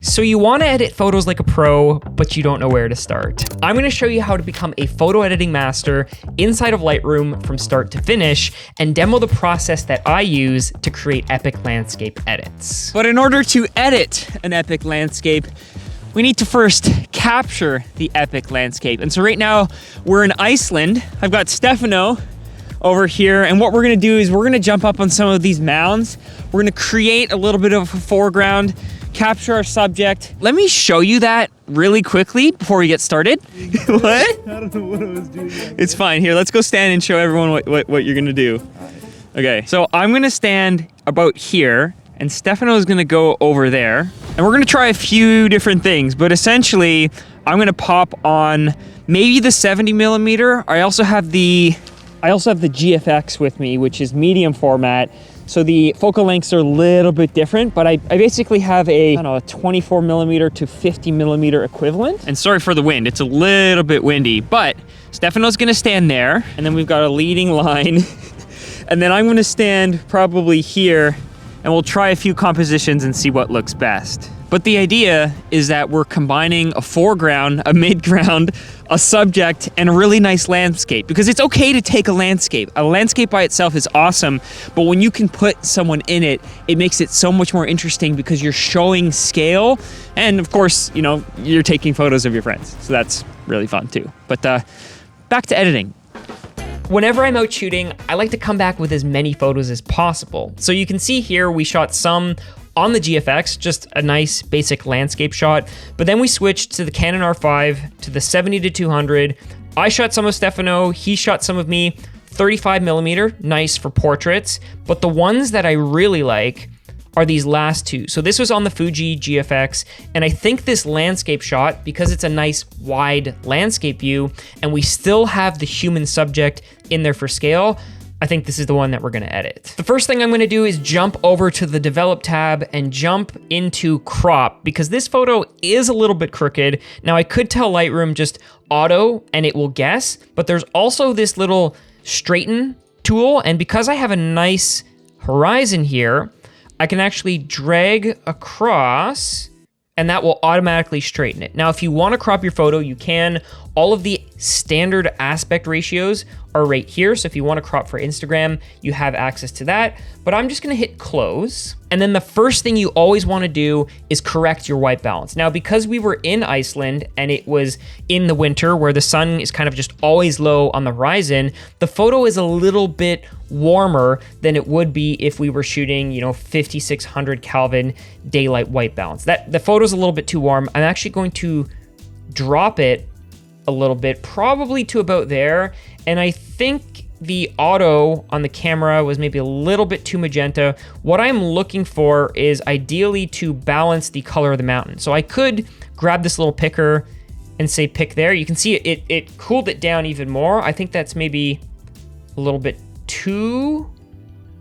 So you want to edit photos like a pro, but you don't know where to start. I'm going to show you how to become a photo editing master inside of Lightroom from start to finish and demo the process that I use to create epic landscape edits. But in order to edit an epic landscape, we need to first capture the epic landscape. And so right now we're in Iceland. I've got Stefano over here, and what we're gonna do is we're gonna jump up on some of these mounds. We're gonna create a little bit of a foreground, capture our subject. Let me show you that really quickly before we get started. What? I don't know what I was doing. It's fine. Here, let's go stand and show everyone what you're gonna do. Okay, so I'm gonna stand about here, and Stefano is gonna go over there. And we're gonna try a few different things, but essentially, I'm gonna pop on maybe the 70mm. I also have the GFX with me, which is medium format. So the focal lengths are a little bit different, but I basically have a 24mm to 50mm equivalent. And sorry for the wind, it's a little bit windy, but Stefano's gonna stand there, and then we've got a leading line. And then I'm gonna stand probably here, and we'll try a few compositions and see what looks best. But the idea is that we're combining a foreground, a midground, a subject, and a really nice landscape. Because it's okay to take a landscape. A landscape by itself is awesome, but when you can put someone in it, it makes it so much more interesting because you're showing scale. And of course, you know, you're taking photos of your friends. So that's really fun too. But back to editing. Whenever I'm out shooting, I like to come back with as many photos as possible. So you can see here, we shot some on the GFX, just a nice basic landscape shot. But then we switched to the Canon R5, to the 70-200. I shot some of Stefano, he shot some of me, 35mm, nice for portraits. But the ones that I really like are these last two. So this was on the Fuji GFX, and I think this landscape shot, because it's a nice wide landscape view, and we still have the human subject in there for scale, I think this is the one that we're gonna edit. The first thing I'm gonna do is jump over to the Develop tab and jump into Crop, because this photo is a little bit crooked. Now I could tell Lightroom just auto and it will guess, but there's also this little straighten tool, and because I have a nice horizon here, I can actually drag across and that will automatically straighten it. Now, if you want to crop your photo, you can. All of the standard aspect ratios are right here. So if you want to crop for Instagram, you have access to that. But I'm just going to hit close. And then the first thing you always want to do is correct your white balance. Now, because we were in Iceland and it was in the winter where the sun is kind of just always low on the horizon, the photo is a little bit warmer than it would be if we were shooting, 5600 Kelvin daylight white balance. The photo's a little bit too warm. I'm actually going to drop it a little bit, probably to about there. And I think the auto on the camera was maybe a little bit too magenta. What I'm looking for is ideally to balance the color of the mountain. So I could grab this little picker and say pick there. You can see it cooled it down even more. I think that's maybe a little bit too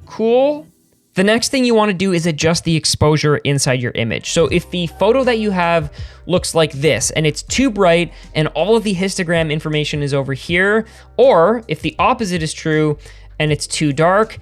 cool. The next thing you want to do is adjust the exposure inside your image. So if the photo that you have looks like this and it's too bright and all of the histogram information is over here, or if the opposite is true and it's too dark,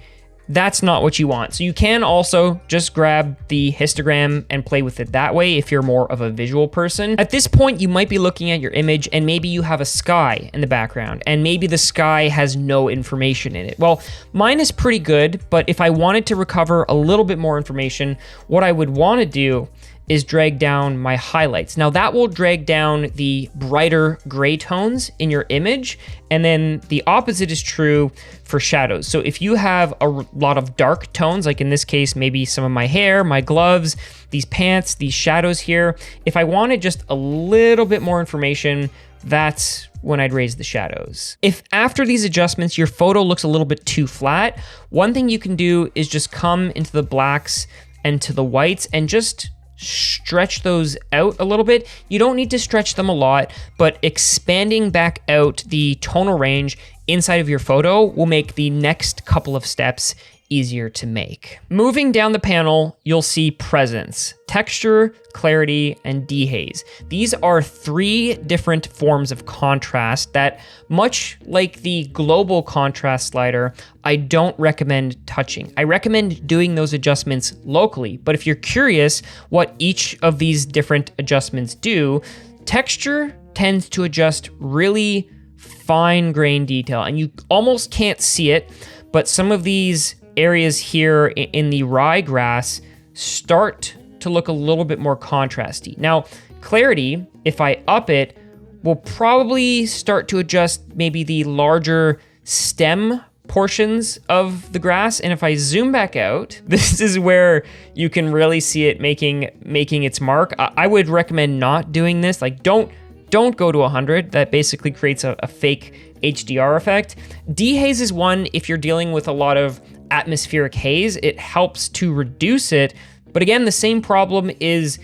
that's not what you want. So you can also just grab the histogram and play with it that way if you're more of a visual person. At this point, you might be looking at your image and maybe you have a sky in the background and maybe the sky has no information in it. Well, mine is pretty good, but if I wanted to recover a little bit more information, what I would want to do is drag down my highlights. Now that will drag down the brighter gray tones in your image, and then the opposite is true for shadows. So if you have a lot of dark tones, like in this case, maybe some of my hair, my gloves, these pants, these shadows here, if I wanted just a little bit more information, that's when I'd raise the shadows. If after these adjustments, your photo looks a little bit too flat, one thing you can do is just come into the blacks and to the whites and just stretch those out a little bit. You don't need to stretch them a lot, but expanding back out the tonal range inside of your photo will make the next couple of steps easier to make. Moving down the panel, you'll see presence, texture, clarity, and dehaze. These are 3 different forms of contrast that, much like the global contrast slider, I don't recommend touching. I recommend doing those adjustments locally, but if you're curious what each of these different adjustments do, texture tends to adjust really fine grain detail, and you almost can't see it, but some of these areas here in the ryegrass start to look a little bit more contrasty. Now, clarity, if I up it, will probably start to adjust maybe the larger stem portions of the grass. And if I zoom back out, this is where you can really see it making its mark. I would recommend not doing this. Like, don't go to 100. That basically creates a fake HDR effect. Dehaze is one if you're dealing with a lot of atmospheric haze. It helps to reduce it, but again, the same problem is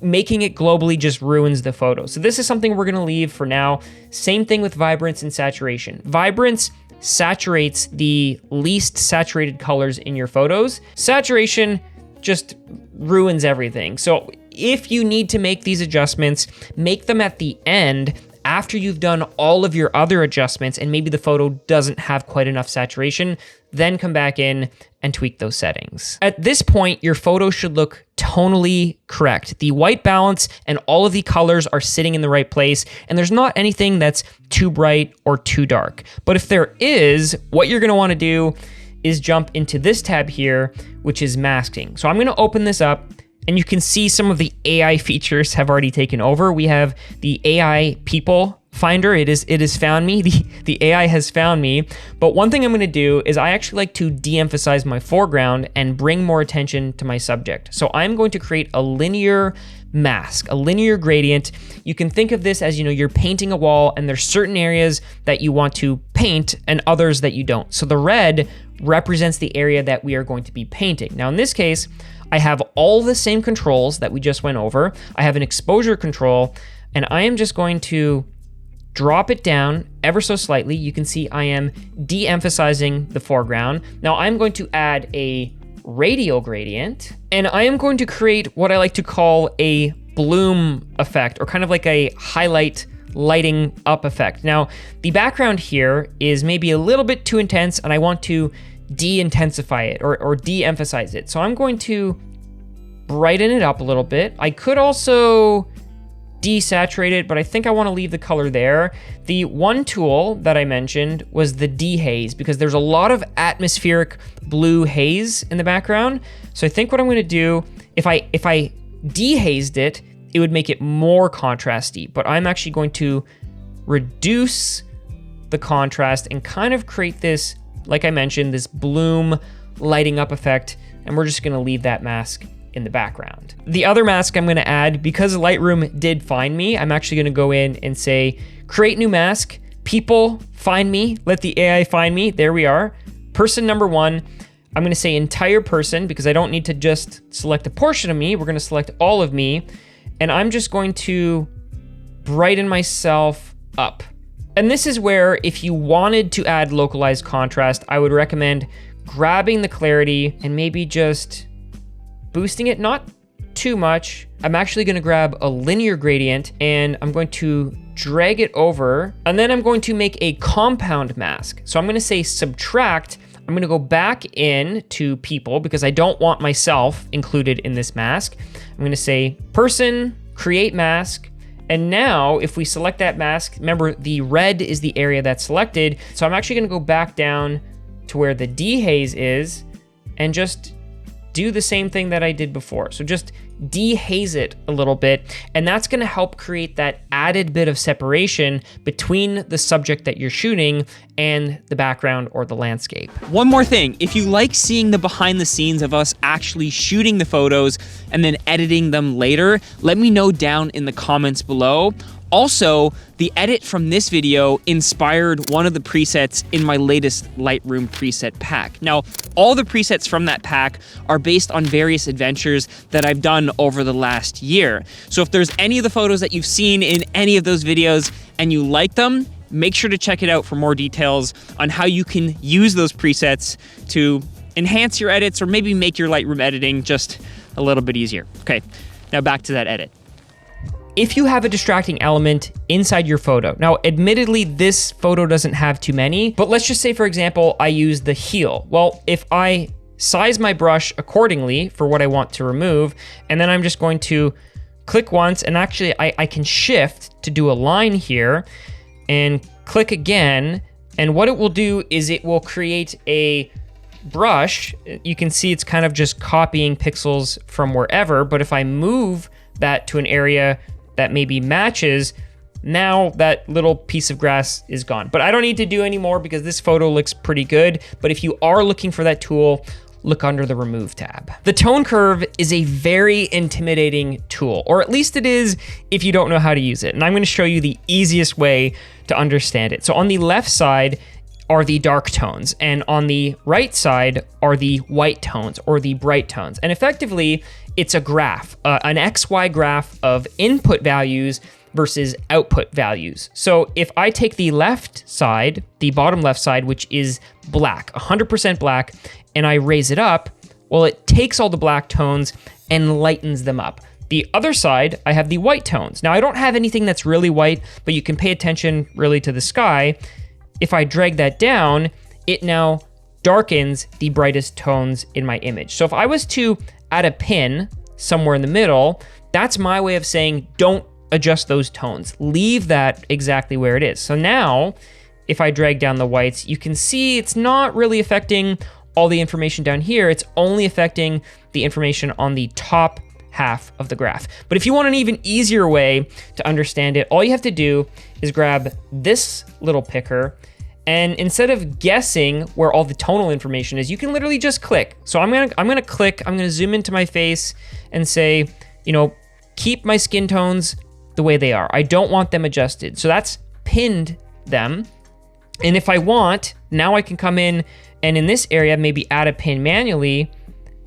making it globally just ruins the photo. So this is something we're gonna leave for now. Same thing with vibrance and saturation. Vibrance saturates the least saturated colors in your photos. Saturation just ruins everything. So if you need to make these adjustments, make them at the end after you've done all of your other adjustments and maybe the photo doesn't have quite enough saturation, then come back in and tweak those settings. At this point, your photo should look tonally correct. The white balance and all of the colors are sitting in the right place, and there's not anything that's too bright or too dark. But if there is, what you're gonna wanna do is jump into this tab here, which is masking. So I'm gonna open this up, and you can see some of the AI features have already taken over. We have the AI people finder. It has found me. The AI has found me. But one thing I'm gonna do is I actually like to de-emphasize my foreground and bring more attention to my subject. So I'm going to create a linear mask, a linear gradient. You can think of this as, you're painting a wall and there's certain areas that you want to paint and others that you don't. So the red represents the area that we are going to be painting. Now in this case, I have all the same controls that we just went over. I have an exposure control, and I am just going to drop it down ever so slightly. You can see I am de-emphasizing the foreground. Now I'm going to add a radial gradient, and I am going to create what I like to call a bloom effect, or kind of like a highlight lighting up effect. Now, the background here is maybe a little bit too intense, and I want to de-intensify it or de-emphasize it. So I'm going to brighten it up a little bit. I could also desaturate it, but I think I want to leave the color there. The one tool that I mentioned was the dehaze, because there's a lot of atmospheric blue haze in the background. So I think what I'm going to do, if I dehazed it, it would make it more contrasty, but I'm actually going to reduce the contrast and kind of create this, like I mentioned, this bloom lighting up effect, and we're just gonna leave that mask in the background. The other mask I'm gonna add, because Lightroom did find me, I'm actually gonna go in and say, create new mask, people find me, let the AI find me, there we are. Person number 1, I'm gonna say entire person, because I don't need to just select a portion of me, we're gonna select all of me, and I'm just going to brighten myself up. And this is where, if you wanted to add localized contrast, I would recommend grabbing the clarity and maybe just boosting it, not too much. I'm actually gonna grab a linear gradient and I'm going to drag it over, and then I'm going to make a compound mask. So I'm gonna say subtract. I'm gonna go back in to people because I don't want myself included in this mask. I'm gonna say person, create mask. And now if we select that mask, remember the red is the area that's selected. So I'm actually gonna go back down to where the dehaze is and just do the same thing that I did before. So just dehaze it a little bit, and that's gonna help create that added bit of separation between the subject that you're shooting and the background or the landscape. One more thing, if you like seeing the behind the scenes of us actually shooting the photos and then editing them later, let me know down in the comments below. Also, the edit from this video inspired one of the presets in my latest Lightroom preset pack. Now, all the presets from that pack are based on various adventures that I've done over the last year. So if there's any of the photos that you've seen in any of those videos and you like them, make sure to check it out for more details on how you can use those presets to enhance your edits or maybe make your Lightroom editing just a little bit easier. Okay, now back to that edit. If you have a distracting element inside your photo, now admittedly this photo doesn't have too many, but let's just say for example, I use the heel. Well, if I size my brush accordingly for what I want to remove, and then I'm just going to click once, and actually I can shift to do a line here and click again. And what it will do is it will create a brush. You can see it's kind of just copying pixels from wherever, but if I move that to an area that maybe matches, now that little piece of grass is gone. But I don't need to do any more because this photo looks pretty good. But if you are looking for that tool, look under the Remove tab. The tone curve is a very intimidating tool, or at least it is if you don't know how to use it. And I'm gonna show you the easiest way to understand it. So on the left side are the dark tones, and on the right side are the white tones or the bright tones. And effectively, it's a graph, an XY graph of input values versus output values. So if I take the left side, the bottom left side, which is black, 100% black, and I raise it up, well, it takes all the black tones and lightens them up. The other side, I have the white tones. Now I don't have anything that's really white, but you can pay attention really to the sky. If I drag that down, it now darkens the brightest tones in my image. So if I was to add a pin somewhere in the middle, that's my way of saying don't adjust those tones. Leave that exactly where it is. So now, if I drag down the whites, you can see it's not really affecting all the information down here. It's only affecting the information on the top half of the graph. But if you want an even easier way to understand it, all you have to do is grab this little picker, and instead of guessing where all the tonal information is, you can literally just click. So I'm gonna click, I'm gonna zoom into my face and say, you know, keep my skin tones the way they are. I don't want them adjusted. So that's pinned them. And if I want, now I can come in and in this area, maybe add a pin manually,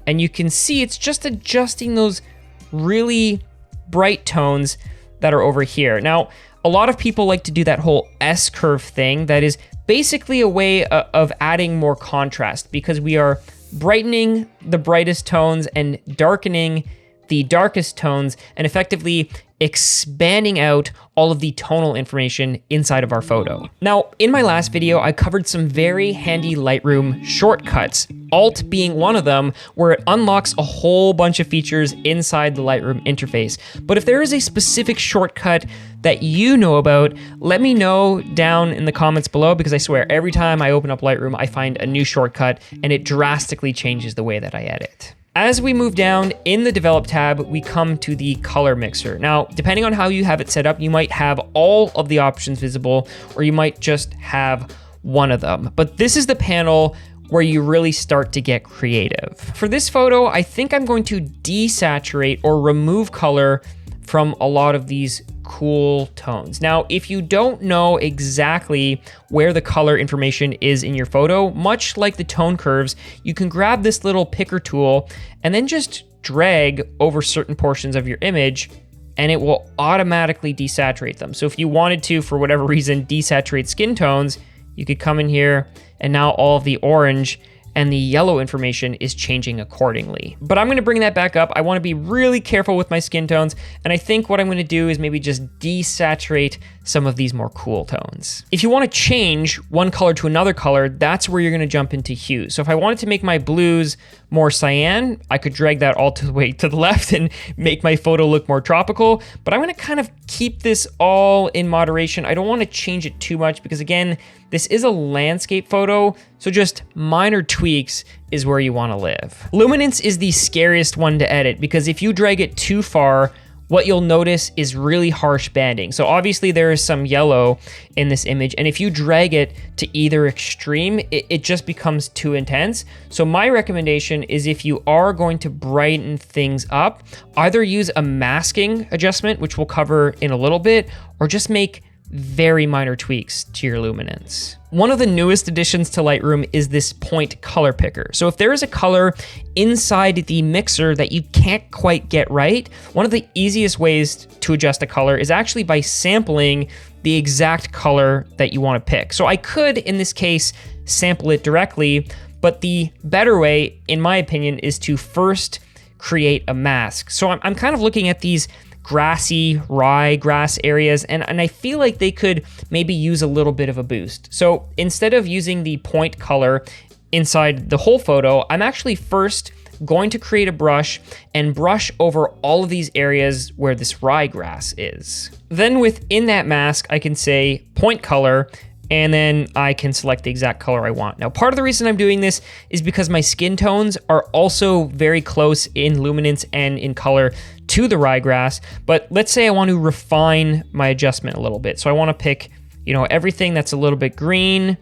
and you can see it's just adjusting those really bright tones that are over here. Now, a lot of people like to do that whole S-curve thing. That is basically a way of adding more contrast because we are brightening the brightest tones and darkening the darkest tones and effectively expanding out all of the tonal information inside of our photo. Now, in my last video, I covered some very handy Lightroom shortcuts, Alt being one of them, where it unlocks a whole bunch of features inside the Lightroom interface. But if there is a specific shortcut that you know about, let me know down in the comments below, because I swear every time I open up Lightroom, I find a new shortcut and it drastically changes the way that I edit. As we move down in the Develop tab, we come to the color mixer. Now, depending on how you have it set up, you might have all of the options visible, or you might just have one of them. But this is the panel where you really start to get creative. For this photo, I think I'm going to desaturate or remove color from a lot of these cool tones. Now, if you don't know exactly where the color information is in your photo, much like the tone curves, you can grab this little picker tool and then just drag over certain portions of your image and it will automatically desaturate them. So if you wanted to, for whatever reason, desaturate skin tones, you could come in here and now all of the orange and the yellow information is changing accordingly. But I'm gonna bring that back up. I wanna be really careful with my skin tones, and I think what I'm gonna do is maybe just desaturate some of these more cool tones. If you wanna change one color to another color, that's where you're gonna jump into hues. So if I wanted to make my blues more cyan, I could drag that all the way to the left and make my photo look more tropical, but I'm gonna kind of keep this all in moderation. I don't wanna change it too much because again, this is a landscape photo, so just minor tweaks is where you wanna live. Luminance is the scariest one to edit because if you drag it too far, what you'll notice is really harsh banding. So obviously there is some yellow in this image, and if you drag it to either extreme, it just becomes too intense. So my recommendation is if you are going to brighten things up, either use a masking adjustment, which we'll cover in a little bit, or just make very minor tweaks to your luminance. One of the newest additions to Lightroom is this point color picker. So if there is a color inside the mixer that you can't quite get right, one of the easiest ways to adjust a color is actually by sampling the exact color that you want to pick. So I could, in this case, sample it directly, But the better way, in my opinion, is to first create a mask. So I'm kind of looking at these grassy ryegrass areas, and I feel like they could maybe use a little bit of a boost. So instead of using the point color inside the whole photo, I'm actually first going to create a brush and brush over all of these areas where this ryegrass is. Then within that mask, I can say point color, and then I can select the exact color I want. Now, part of the reason I'm doing this is because my skin tones are also very close in luminance and in color to the ryegrass, but let's say I want to refine my adjustment a little bit. So I want to pick, everything that's a little bit green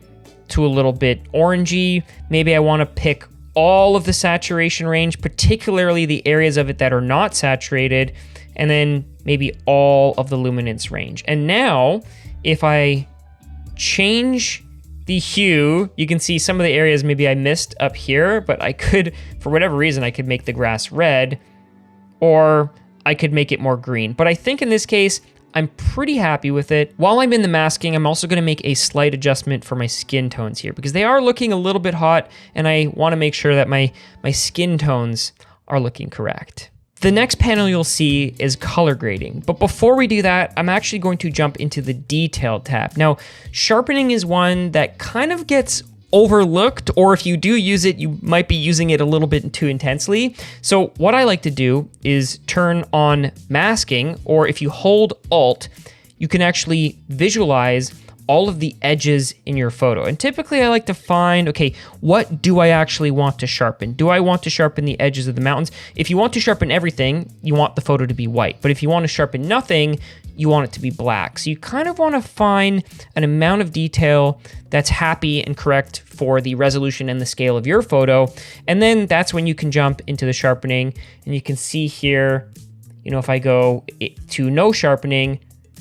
to a little bit orangey. Maybe I want to pick all of the saturation range, particularly the areas of it that are not saturated, and then maybe all of the luminance range. And now, if I change the hue, you can see some of the areas maybe I missed up here, but I could, for whatever reason, I could make the grass red, or I could make it more green. But I think in this case, I'm pretty happy with it. While I'm in the masking, I'm also gonna make a slight adjustment for my skin tones here because they are looking a little bit hot, and I wanna make sure that my skin tones are looking correct. The next panel you'll see is color grading, but before we do that, I'm actually going to jump into the detail tab. Now, sharpening is one that kind of gets overlooked, or if you do use it, you might be using it a little bit too intensely. So what I like to do is turn on masking, or if you hold Alt, you can actually visualize all of the edges in your photo. And typically I like to find, okay, what do I actually want to sharpen? Do I want to sharpen the edges of the mountains? If you want to sharpen everything, you want the photo to be white. But if you want to sharpen nothing, you want it to be black. So you kind of want to find an amount of detail that's happy and correct for the resolution and the scale of your photo. And then that's when you can jump into the sharpening. And you can see here, if I go to no sharpening,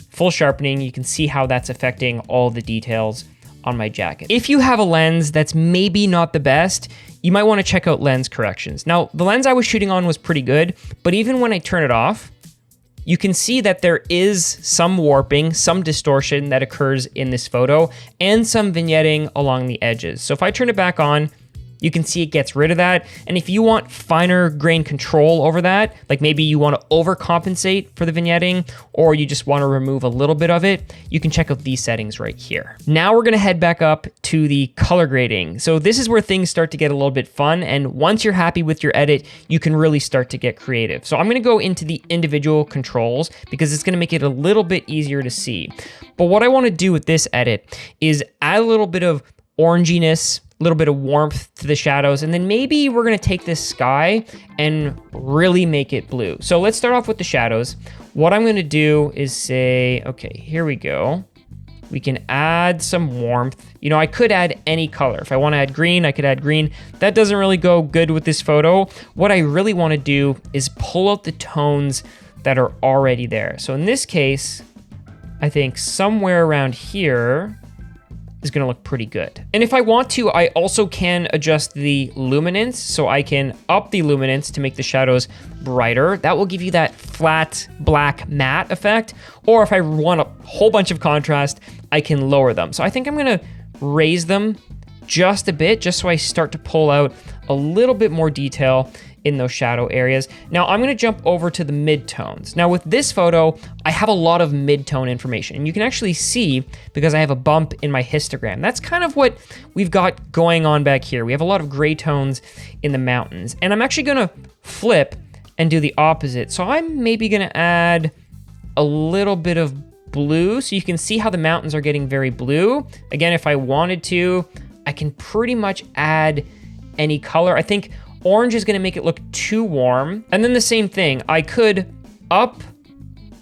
full sharpening, you can see how that's affecting all the details on my jacket. If you have a lens that's maybe not the best, you might want to check out lens corrections. Now, the lens I was shooting on was pretty good, but even when I turn it off, you can see that there is some warping, some distortion that occurs in this photo, and some vignetting along the edges. So if I turn it back on, you can see it gets rid of that. And if you want finer grain control over that, like maybe you want to overcompensate for the vignetting, or you just want to remove a little bit of it, you can check out these settings right here. Now we're going to head back up to the color grading. So this is where things start to get a little bit fun. And once you're happy with your edit, you can really start to get creative. So I'm going to go into the individual controls because it's going to make it a little bit easier to see. But what I want to do with this edit is add a little bit of oranginess, a little bit of warmth to the shadows, and then maybe we're gonna take this sky and really make it blue. So let's start off with the shadows. What I'm gonna do is say, okay, here we go. We can add some warmth. I could add any color. If I wanna add green, I could add green. That doesn't really go good with this photo. What I really wanna do is pull out the tones that are already there. So in this case, I think somewhere around here is gonna look pretty good. And if I want to, I also can adjust the luminance. So I can up the luminance to make the shadows brighter. That will give you that flat black matte effect. Or if I want a whole bunch of contrast, I can lower them. So I think I'm gonna raise them just a bit, just so I start to pull out a little bit more detail in those shadow areas. Now I'm gonna jump over to the midtones. Now with this photo, I have a lot of midtone information, and you can actually see because I have a bump in my histogram. That's kind of what we've got going on back here. We have a lot of gray tones in the mountains, and I'm actually gonna flip and do the opposite. So I'm maybe gonna add a little bit of blue so you can see how the mountains are getting very blue. Again, if I wanted to, I can pretty much add any color. I think orange is gonna make it look too warm. And then the same thing, I could up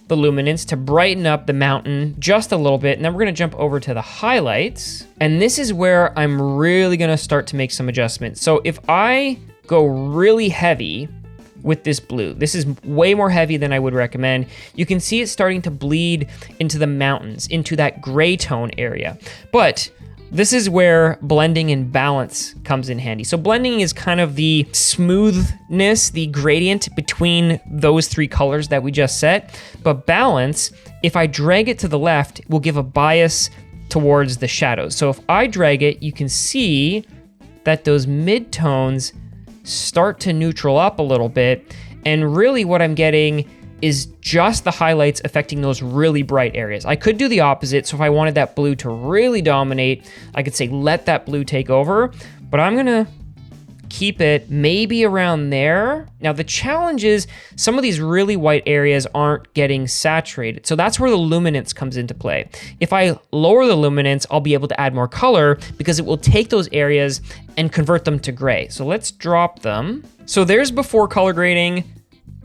the luminance to brighten up the mountain just a little bit. And then we're gonna jump over to the highlights. And this is where I'm really gonna start to make some adjustments. So if I go really heavy with this blue, this is way more heavy than I would recommend. You can see it starting to bleed into the mountains, into that gray tone area. But this is where blending and balance comes in handy. So blending is kind of the smoothness, the gradient between those three colors that we just set. But balance, if I drag it to the left, will give a bias towards the shadows. So if I drag it, you can see that those midtones start to neutral up a little bit. And really what I'm getting is just the highlights affecting those really bright areas. I could do the opposite. So if I wanted that blue to really dominate, I could say, let that blue take over, but I'm gonna keep it maybe around there. Now the challenge is some of these really white areas aren't getting saturated. So that's where the luminance comes into play. If I lower the luminance, I'll be able to add more color because it will take those areas and convert them to gray. So let's drop them. So there's before color grading.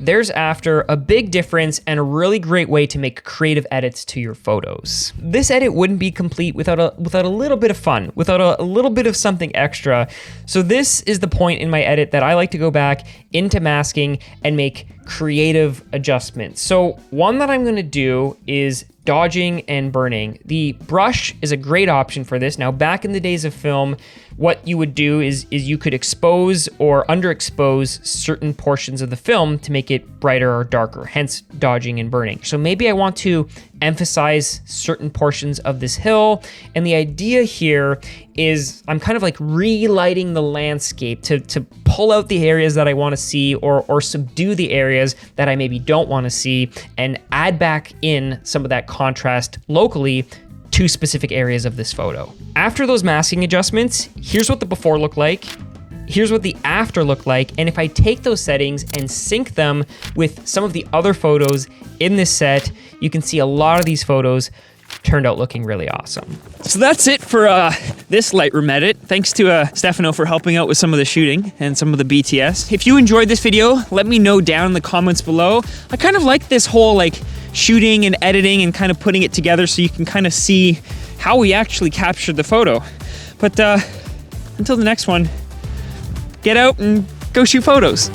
There's after, a big difference and a really great way to make creative edits to your photos. This edit wouldn't be complete without a little bit of fun, without a little bit of something extra. So this is the point in my edit that I like to go back into masking and make creative adjustments. So one that I'm gonna do is dodging and burning. The brush is a great option for this. Now, back in the days of film, what you would do is you could expose or underexpose certain portions of the film to make it brighter or darker, hence dodging and burning. So maybe I want to emphasize certain portions of this hill. And the idea here is I'm kind of like relighting the landscape to pull out the areas that I want to see or subdue the areas that I maybe don't want to see and add back in some of that contrast locally to specific areas of this photo. After those masking adjustments, here's what the before looked like. Here's what the after looked like. And if I take those settings and sync them with some of the other photos in this set, you can see a lot of these photos turned out looking really awesome. So that's it for this Lightroom edit. Thanks to Stefano for helping out with some of the shooting and some of the BTS. If you enjoyed this video, let me know down in the comments below. I kind of like this whole like shooting and editing and kind of putting it together so you can kind of see how we actually captured the photo. But until the next one, get out and go shoot photos.